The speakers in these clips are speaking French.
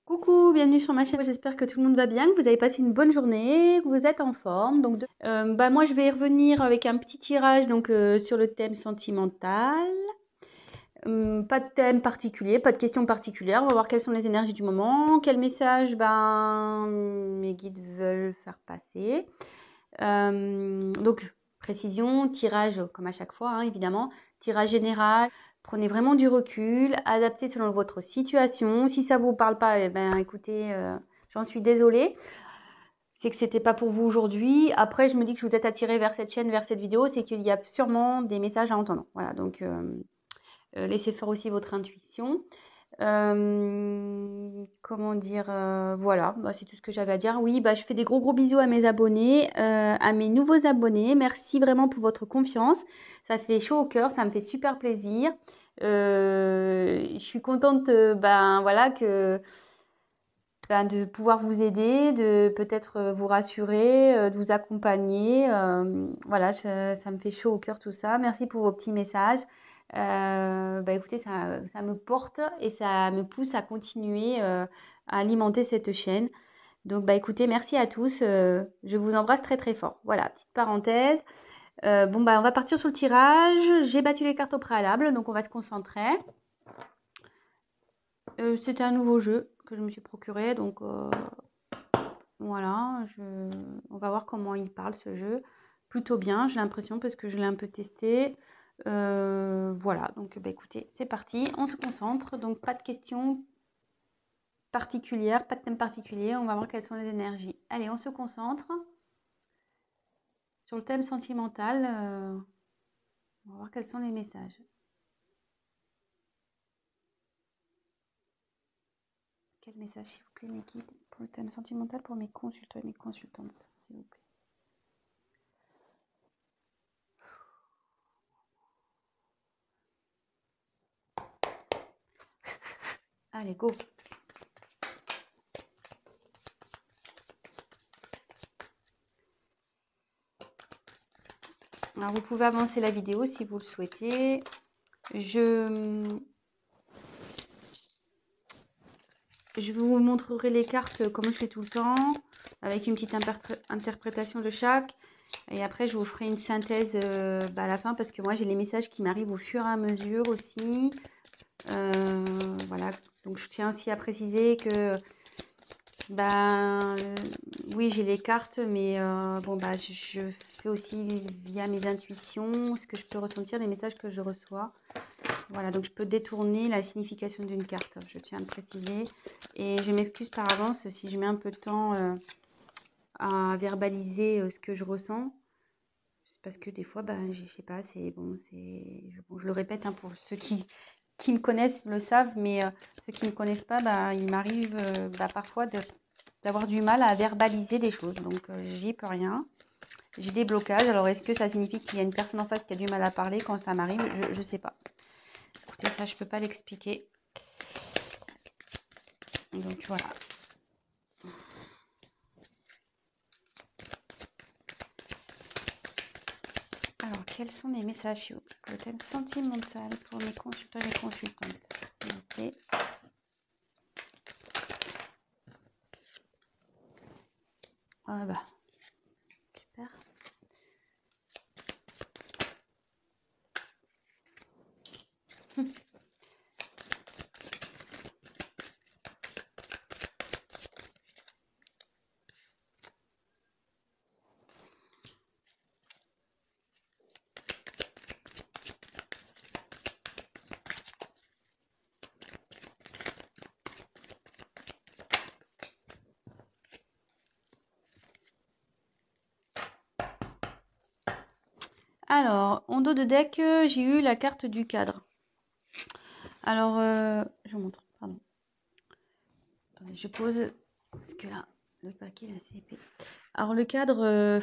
Coucou, bienvenue sur ma chaîne. J'espère que tout le monde va bien, que vous avez passé une bonne journée, que vous êtes en forme. Donc, moi, je vais revenir avec un petit tirage sur le thème sentimental. Pas de thème particulier, pas de questions particulières. On va voir quelles sont les énergies du moment, quel message mes guides veulent faire passer. Précision, tirage comme à chaque fois, hein, évidemment, tirage général. Prenez vraiment du recul, adaptez selon votre situation. Si ça ne vous parle pas, écoutez, j'en suis désolée. C'est que c'était pas pour vous aujourd'hui. Après, je me dis que si vous êtes attiré vers cette chaîne, vers cette vidéo, c'est qu'il y a sûrement des messages à entendre. Voilà, donc laissez faire aussi votre intuition. Comment dire, voilà, c'est tout ce que j'avais à dire. Oui, je fais des gros bisous à mes abonnés, à mes nouveaux abonnés. Merci vraiment pour votre confiance. Ça fait chaud au cœur, ça me fait super plaisir. Je suis contente, voilà, de pouvoir vous aider, de peut-être vous rassurer, de vous accompagner. Voilà, ça me fait chaud au cœur tout ça. Merci pour vos petits messages. Écoutez, ça me porte et ça me pousse à continuer à alimenter cette chaîne. Donc, écoutez, merci à tous. Je vous embrasse très fort. Voilà, petite parenthèse. On va partir sur le tirage. J'ai battu les cartes au préalable, donc on va se concentrer. C'était un nouveau jeu que je me suis procuré, donc voilà, on va voir comment il parle ce jeu. Plutôt bien, j'ai l'impression, parce que je l'ai un peu testé. Voilà, donc écoutez, c'est parti, on se concentre. Donc pas de questions particulières, pas de thème particulier. On va voir quelles sont les énergies. Allez, on se concentre sur le thème sentimental. On va voir quels sont les messages. Quel message, s'il vous plaît, mes guides, pour le thème sentimental, pour mes consultants et mes consultantes, s'il vous plaît. Allez, go. Alors, vous pouvez avancer la vidéo si vous le souhaitez. Je vous montrerai les cartes comme je fais tout le temps, avec une petite interprétation de chaque. Et après, je vous ferai une synthèse à la fin, parce que moi, j'ai les messages qui m'arrivent au fur et à mesure aussi. Voilà, donc je tiens aussi à préciser que oui, j'ai les cartes, mais je fais aussi via mes intuitions ce que je peux ressentir, les messages que je reçois. Voilà, donc je peux détourner la signification d'une carte, je tiens à le préciser. Et je m'excuse par avance si je mets un peu de temps à verbaliser ce que je ressens. C'est parce que des fois, je sais pas, je le répète, hein, pour ceux qui me connaissent le savent, mais ceux qui ne me connaissent pas, il m'arrive parfois d'avoir du mal à verbaliser des choses. Donc, j'y peux rien. J'ai des blocages. Alors, est-ce que ça signifie qu'il y a une personne en face qui a du mal à parler quand ça m'arrive? Je ne sais pas. Écoutez, ça, je ne peux pas l'expliquer. Donc, voilà. Alors, quels sont les messages pour le thème sentimental pour mes consultants et mes consultantes, s'il vous plaît? Super. Alors, en dos de deck, j'ai eu la carte du cadre. Alors, je vous montre, pardon. Attendez, je pose, parce que là, le paquet est assez épais. Alors, le cadre,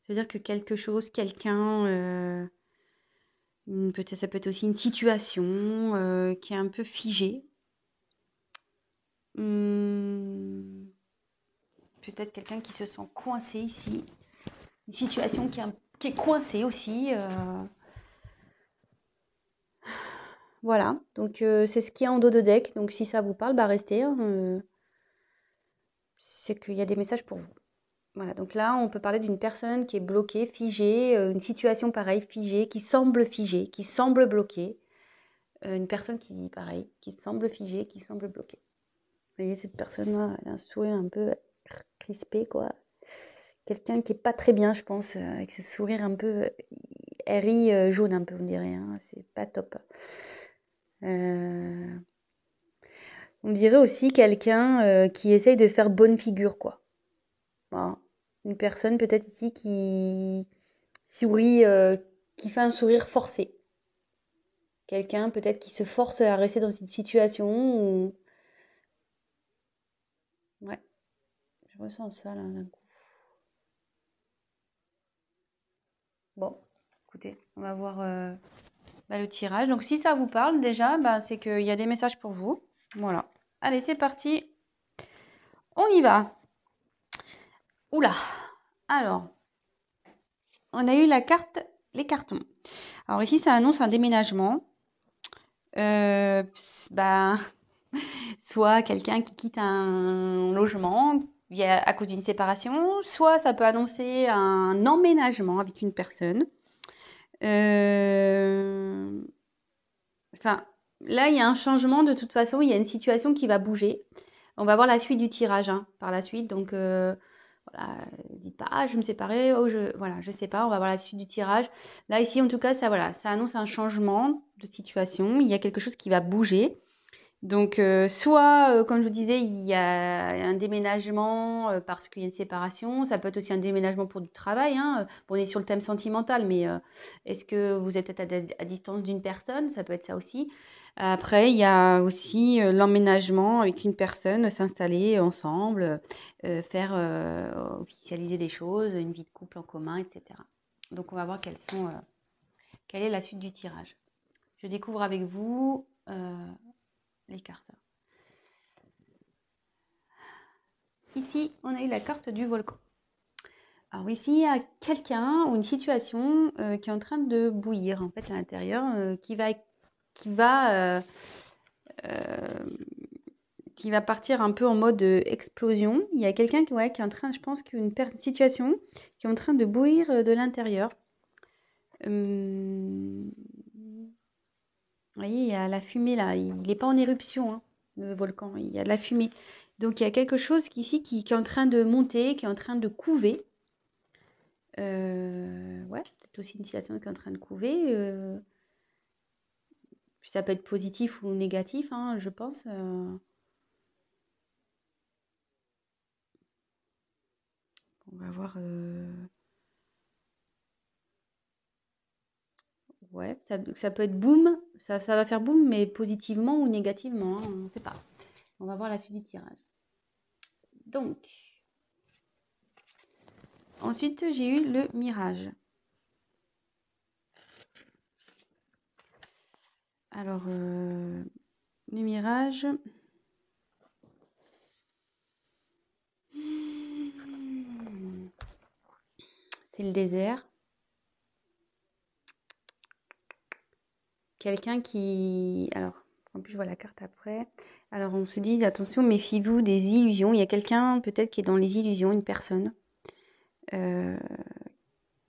c'est-à-dire que quelque chose, quelqu'un, peut-être, ça peut être aussi une situation qui est un peu figée. Peut-être quelqu'un qui se sent coincé ici. Une situation qui est coincée aussi. Voilà, donc c'est ce qu'il y a en dos de deck. Donc si ça vous parle, bah restez, hein, c'est qu'il y a des messages pour vous. Voilà, donc là, on peut parler d'une personne qui est bloquée, figée, une situation pareille, figée, qui semble bloquée. Une personne qui, pareil, qui semble figée, qui semble bloquée. Vous voyez, cette personne-là, elle a un sourire un peu crispé, quoi. Quelqu'un qui est pas très bien, je pense, avec ce sourire un peu ri, jaune un peu, on dirait, hein. C'est pas top. Euh, On dirait aussi quelqu'un qui essaye de faire bonne figure, quoi. Voilà. Une personne peut-être ici qui sourit, qui fait un sourire forcé. Quelqu'un peut-être qui se force à rester dans une situation où... Ouais, je ressens ça là d'un coup. Bon, écoutez, on va voir le tirage. Donc si ça vous parle déjà, bah, c'est qu'il y a des messages pour vous. Voilà. Allez, c'est parti. On y va. Oula. Alors, on a eu les cartons. Alors ici, ça annonce un déménagement. Bah, soit quelqu'un qui quitte un logement à cause d'une séparation, soit ça peut annoncer un emménagement avec une personne. Enfin, là, il y a un changement de toute façon, il y a une situation qui va bouger. On va voir la suite du tirage hein, par la suite. Donc, voilà, dites pas, ah, je vais me séparer, oh, voilà, je sais pas, on va voir la suite du tirage. Là, ici, en tout cas, ça, voilà, ça annonce un changement de situation. Il y a quelque chose qui va bouger. Donc, soit, comme je vous disais, il y a un déménagement parce qu'il y a une séparation. Ça peut être aussi un déménagement pour du travail. Hein. Bon, on est sur le thème sentimental, mais est-ce que vous êtes à distance d'une personne? Ça peut être ça aussi. Après, il y a aussi l'emménagement avec une personne, s'installer ensemble, faire officialiser des choses, une vie de couple en commun, etc. Donc, on va voir quelle est la suite du tirage. Je découvre avec vous les cartes. Ici, on a eu la carte du volcan. Alors ici, il y a quelqu'un ou une situation qui est en train de bouillir en fait à l'intérieur, euh, qui va partir un peu en mode explosion. Il y a quelqu'un qui est en train, je pense qu'une situation qui est en train de bouillir de l'intérieur. Vous voyez, il y a la fumée là. Il n'est pas en éruption, hein, le volcan. Il y a de la fumée. Donc il y a quelque chose ici qui est en train de monter, qui est en train de couver. Ouais, peut-être aussi une situation qui est en train de couver. Puis ça peut être positif ou négatif, hein, je pense. On va voir. Ouais, ça peut être boum. Ça va faire boum, mais positivement ou négativement, hein, on ne sait pas. On va voir la suite du tirage. Donc, ensuite, j'ai eu le mirage. Alors, le mirage. C'est le désert. Quelqu'un qui... Alors, en plus, je vois la carte après. Alors, on se dit, attention, méfiez-vous des illusions. Il y a quelqu'un, peut-être, qui est dans les illusions, une personne.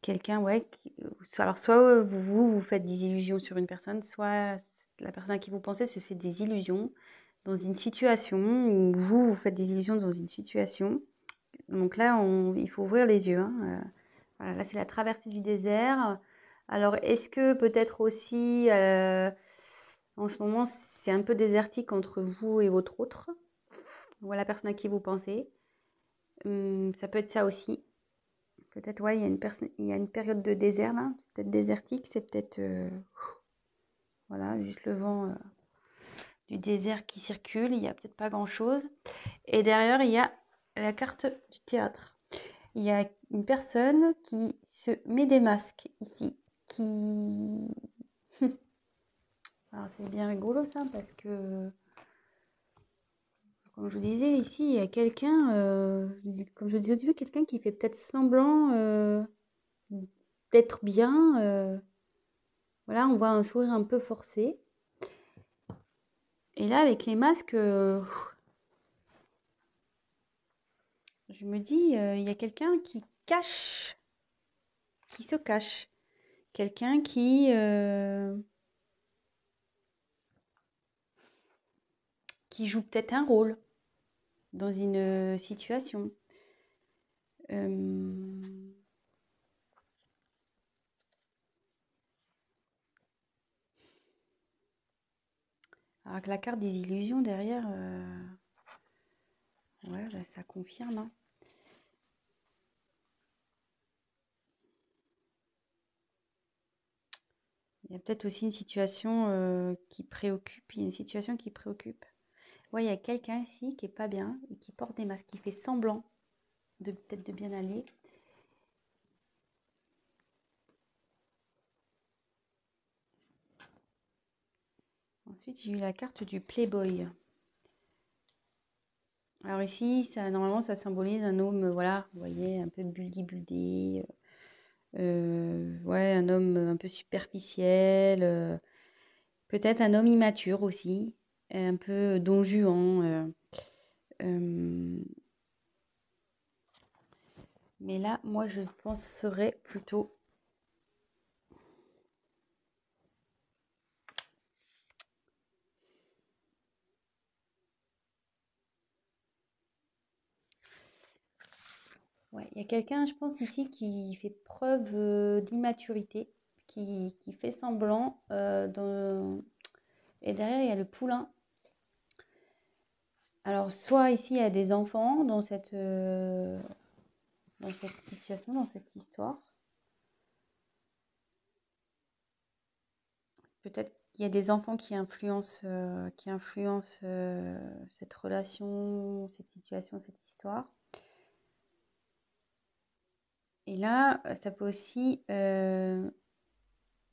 Quelqu'un, ouais. Alors, soit vous faites des illusions sur une personne, soit la personne à qui vous pensez se fait des illusions dans une situation, ou vous faites des illusions dans une situation. Donc là, il faut ouvrir les yeux. Hein. Voilà, là, c'est la traversée du désert. Alors, est-ce que peut-être aussi, en ce moment, c'est un peu désertique entre vous et votre autre, ou la personne à qui vous pensez. Ça peut être ça aussi. Peut-être, ouais, il y a une période de désert là. C'est peut-être désertique, c'est peut-être, voilà, juste le vent du désert qui circule. Il n'y a peut-être pas grand-chose. Et derrière, il y a la carte du théâtre. Il y a une personne qui se met des masques ici, qui... Alors c'est bien rigolo ça, parce que, comme je vous disais, ici, il y a quelqu'un, comme je disais au début, quelqu'un qui fait peut-être semblant d'être bien. Voilà, on voit un sourire un peu forcé. Et là, avec les masques, je me dis, il y a quelqu'un qui se cache. Quelqu'un qui joue peut-être un rôle dans une situation. Alors que la carte des illusions derrière, ouais, bah, ça confirme, hein. Il y a peut-être aussi une situation qui préoccupe. Il y a une situation qui préoccupe. Ouais, il y a quelqu'un ici qui est pas bien et qui porte des masques, qui fait semblant de peut-être de bien aller. Ensuite, j'ai eu la carte du Playboy. Alors ici, normalement, ça symbolise un homme, voilà, vous voyez, un peu buldy-buldy. Ouais, un homme un peu superficiel. Peut-être un homme immature aussi, un peu don Juan. Mais là, moi, je penserais plutôt... Ouais, il y a quelqu'un, je pense, ici qui fait preuve d'immaturité, qui fait semblant. Et derrière, il y a le poulain. Alors, soit ici, il y a des enfants dans cette situation, dans cette histoire. Peut-être qu'il y a des enfants qui influencent cette relation, cette situation, cette histoire. Et là, ça peut aussi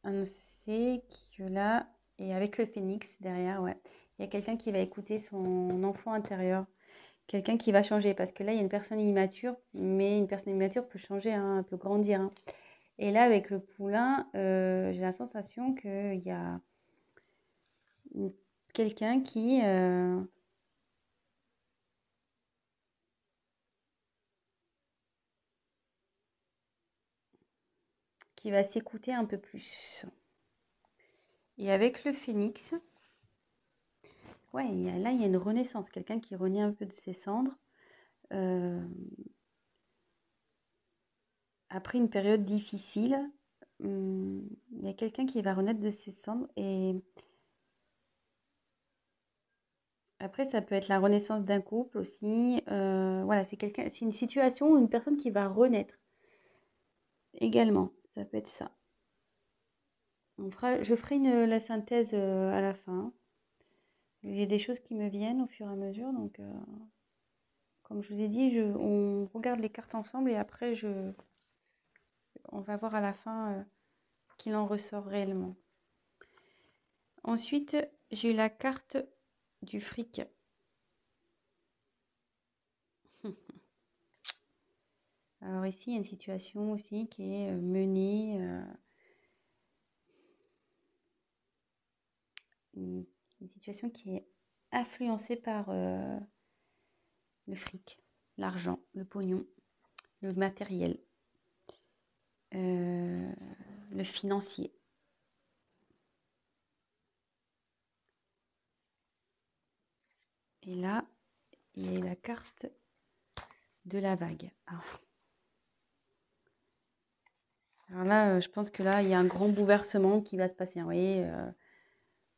annoncer que là, et avec le phénix derrière, ouais, il y a quelqu'un qui va écouter son enfant intérieur, quelqu'un qui va changer, parce que là, il y a une personne immature, mais une personne immature peut changer, hein, peut grandir, hein. Et là, avec le poulain, j'ai la sensation qu'il y a quelqu'un qui va s'écouter un peu plus. Et avec le phénix, ouais, là, il y a une renaissance, quelqu'un qui renaît un peu de ses cendres. euh, Après une période difficile, il y a quelqu'un qui va renaître de ses cendres. Et après, ça peut être la renaissance d'un couple aussi. Voilà, c'est une situation ou une personne qui va renaître également. Ça peut être ça. Je ferai la synthèse à la fin. J'ai des choses qui me viennent au fur et à mesure. Donc, comme je vous ai dit, on regarde les cartes ensemble et après, on va voir à la fin ce qu'il en ressort réellement. Ensuite, j'ai eu la carte du fric. Alors ici, il y a une situation aussi qui est menée, une situation qui est influencée par le fric, l'argent, le pognon, le matériel, euh, le financier. Et là, il y a la carte de la vague. Alors là, je pense que là, il y a un grand bouleversement qui va se passer. Vous voyez,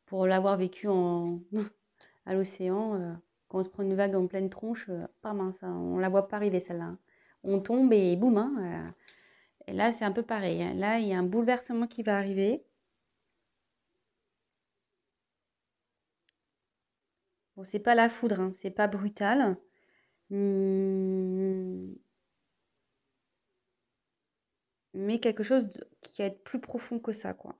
pour l'avoir vécu à l'océan, quand on se prend une vague en pleine tronche, pas mince, hein, on la voit pas arriver celle-là, hein. On tombe et boum, hein, et là, c'est un peu pareil, hein. Là, il y a un bouleversement qui va arriver. Bon, c'est pas la foudre, hein, c'est pas brutal. Hum, mais quelque chose qui va être plus profond que ça, quoi.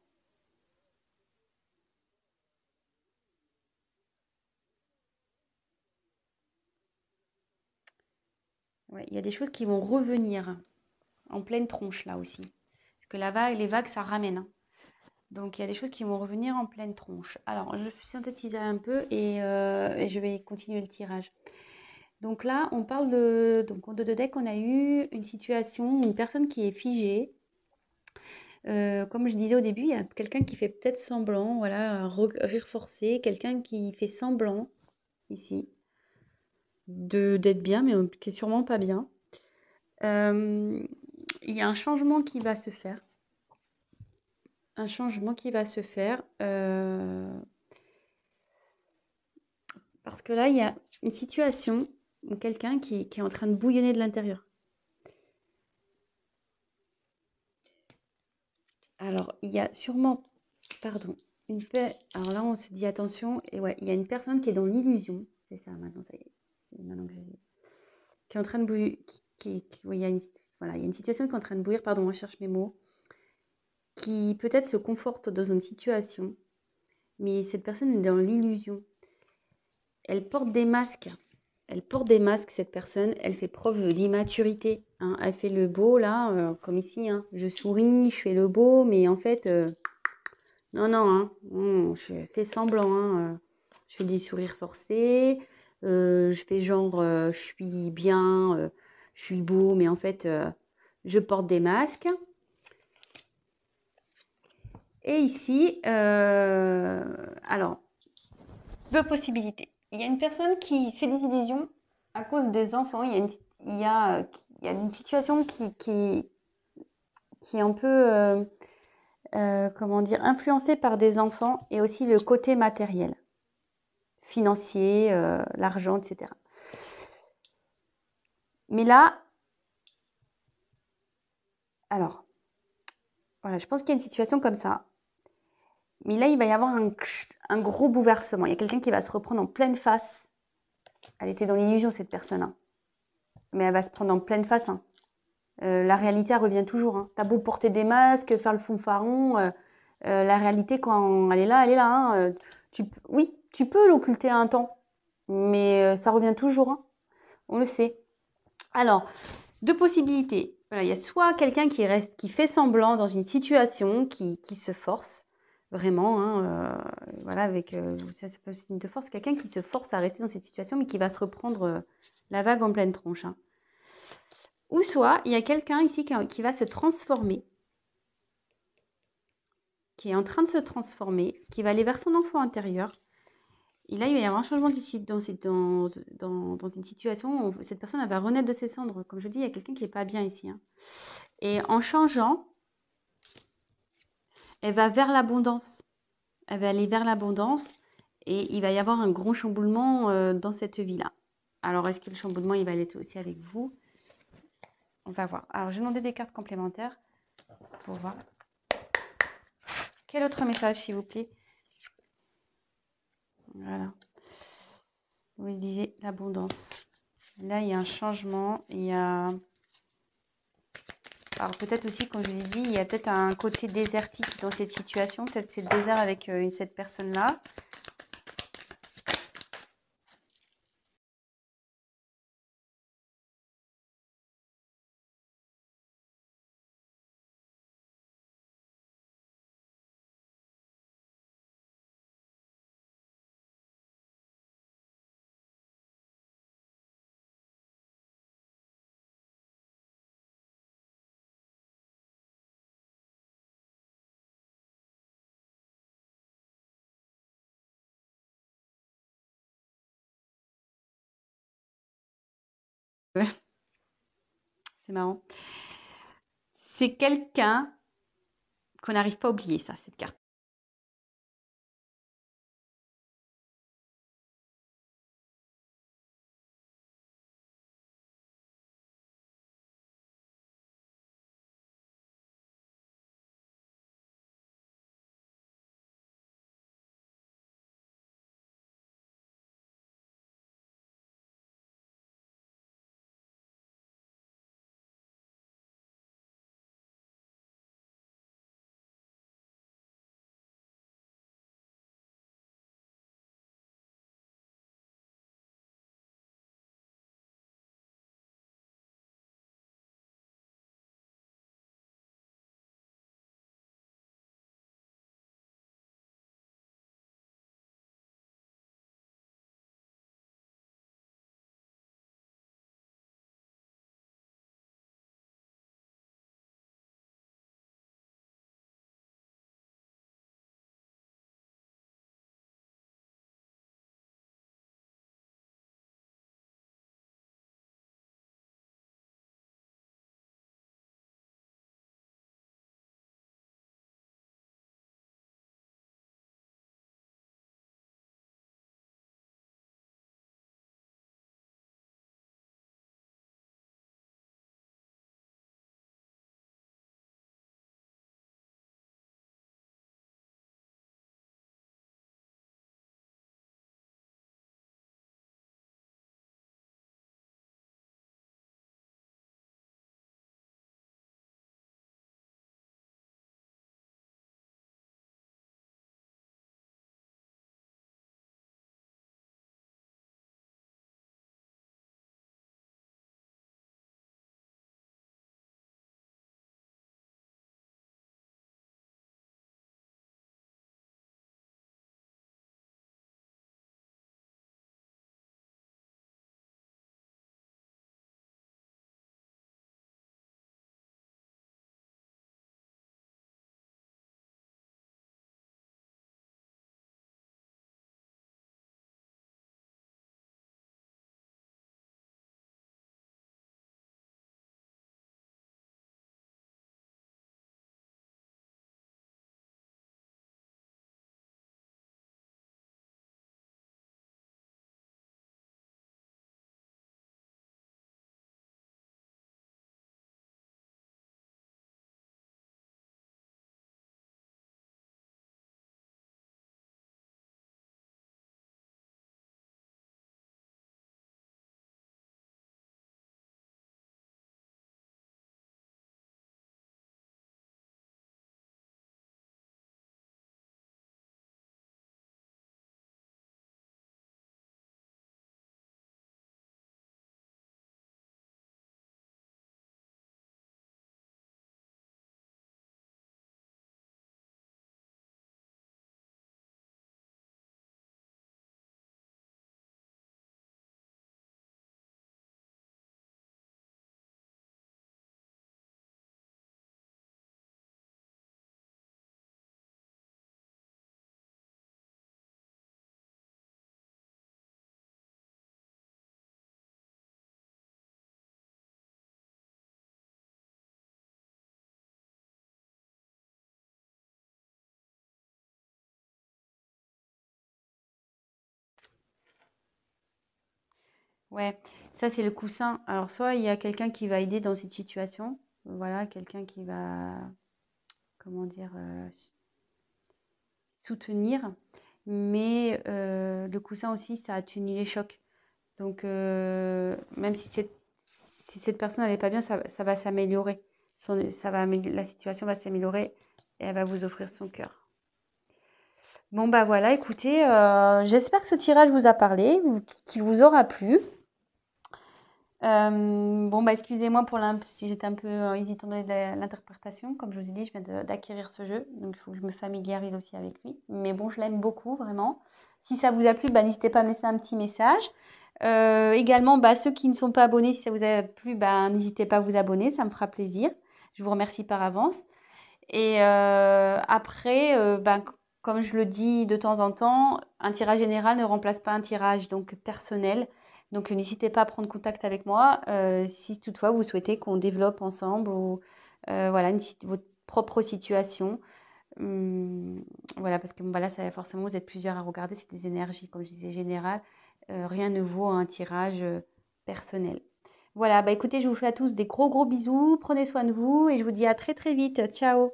Ouais, il y a des choses qui vont revenir en pleine tronche, là aussi. Parce que les vagues, ça ramène, hein. Donc, il y a des choses qui vont revenir en pleine tronche. Alors, je synthétise un peu et je vais continuer le tirage. Donc là, on parle de... Donc, en 2 deck, on a eu une situation, une personne qui est figée. Comme je disais au début, il y a quelqu'un qui fait peut-être semblant, voilà, un rire forcé, quelqu'un qui fait semblant, ici, d'être bien, mais qui est sûrement pas bien. Il y a un changement qui va se faire. Un changement qui va se faire. Parce que là, il y a une situation où quelqu'un qui est en train de bouillonner de l'intérieur. Alors, il y a sûrement, pardon, alors là, on se dit attention, et ouais, il y a une personne qui est dans l'illusion. C'est ça, maintenant, ça y est. C'est maintenant que qui est en train de bouillir, oui, voilà, il y a une situation qui est en train de bouillir, pardon, je cherche mes mots, qui peut-être se conforte dans une situation, mais cette personne est dans l'illusion. Elle porte des masques. Elle porte des masques, cette personne. Elle fait preuve d'immaturité, hein. Elle fait le beau, là, comme ici, hein. Je souris, je fais le beau, mais en fait, non, non, hein. Je fais semblant, hein. Je fais des sourires forcés. Je fais genre, je suis bien, je suis beau, mais en fait, je porte des masques. Et ici, alors, 2 possibilités. Il y a une personne qui fait des illusions à cause des enfants. Il y a une situation qui est un peu, comment dire, influencée par des enfants et aussi le côté matériel, financier, l'argent, etc. Mais là, alors, voilà, je pense qu'il y a une situation comme ça. Mais là, il va y avoir un gros bouleversement. Il y a quelqu'un qui va se reprendre en pleine face. Elle était dans l'illusion, cette personne, hein. Mais elle va se prendre en pleine face, hein. La réalité, elle revient toujours, hein. T'as beau porter des masques, faire le fanfaron, la réalité, quand elle est là, elle est là, hein. Oui, tu peux l'occulter un temps, mais ça revient toujours, hein. On le sait. Alors, 2 possibilités. Voilà, il y a soit quelqu'un qui fait semblant dans une situation, qui se force, vraiment, hein, voilà, ça peut être signe de force, quelqu'un qui se force à rester dans cette situation, mais qui va se reprendre la vague en pleine tronche, hein. Ou soit, il y a quelqu'un ici qui va se transformer, qui est en train de se transformer, qui va aller vers son enfant intérieur. Et là, il va y avoir un changement dans une situation où cette personne elle va renaître de ses cendres. Comme je dis, il y a quelqu'un qui n'est pas bien ici, hein. Et en changeant, elle va vers l'abondance. Elle va aller vers l'abondance et il va y avoir un gros chamboulement dans cette vie-là. Alors, est-ce que le chamboulement, il va aller aussi avec vous? On va voir. Alors, je vais demander des cartes complémentaires pour voir. Quel autre message, s'il vous plaît? Voilà. Vous disiez l'abondance. Là, il y a un changement. Il y a... Alors, peut-être aussi, comme je vous ai dit, il y a peut-être un côté désertique dans cette situation. Peut-être c'est le désert avec cette personne-là. C'est marrant. C'est quelqu'un qu'on n'arrive pas à oublier, ça, cette carte. Ouais, ça c'est le coussin. Alors soit il y a quelqu'un qui va aider dans cette situation, voilà, quelqu'un qui va, comment dire, soutenir, mais le coussin aussi, ça atténue les chocs. Donc même si cette personne n'est pas bien, ça va s'améliorer. La situation va s'améliorer et elle va vous offrir son cœur. Bon bah voilà, écoutez, j'espère que ce tirage vous a parlé, qu'il vous aura plu. Bon, bah, excusez-moi si j'étais un peu hésitante dans l'interprétation. Comme je vous ai dit, je viens d'acquérir ce jeu, donc il faut que je me familiarise aussi avec lui. Mais bon, je l'aime beaucoup, vraiment. Si ça vous a plu, bah, n'hésitez pas à me laisser un petit message. Également, bah, ceux qui ne sont pas abonnés, si ça vous a plu, bah, n'hésitez pas à vous abonner, ça me fera plaisir. Je vous remercie par avance. Et après, comme je le dis de temps en temps, un tirage général ne remplace pas un tirage donc personnel. Donc n'hésitez pas à prendre contact avec moi si toutefois vous souhaitez qu'on développe ensemble ou voilà votre propre situation. Voilà, parce que bon, bah là, forcément, vous êtes plusieurs à regarder, c'est des énergies, comme je disais, générales. Rien ne vaut un tirage personnel. Voilà, bah écoutez, je vous fais à tous des gros gros bisous, prenez soin de vous et je vous dis à très très vite. Ciao!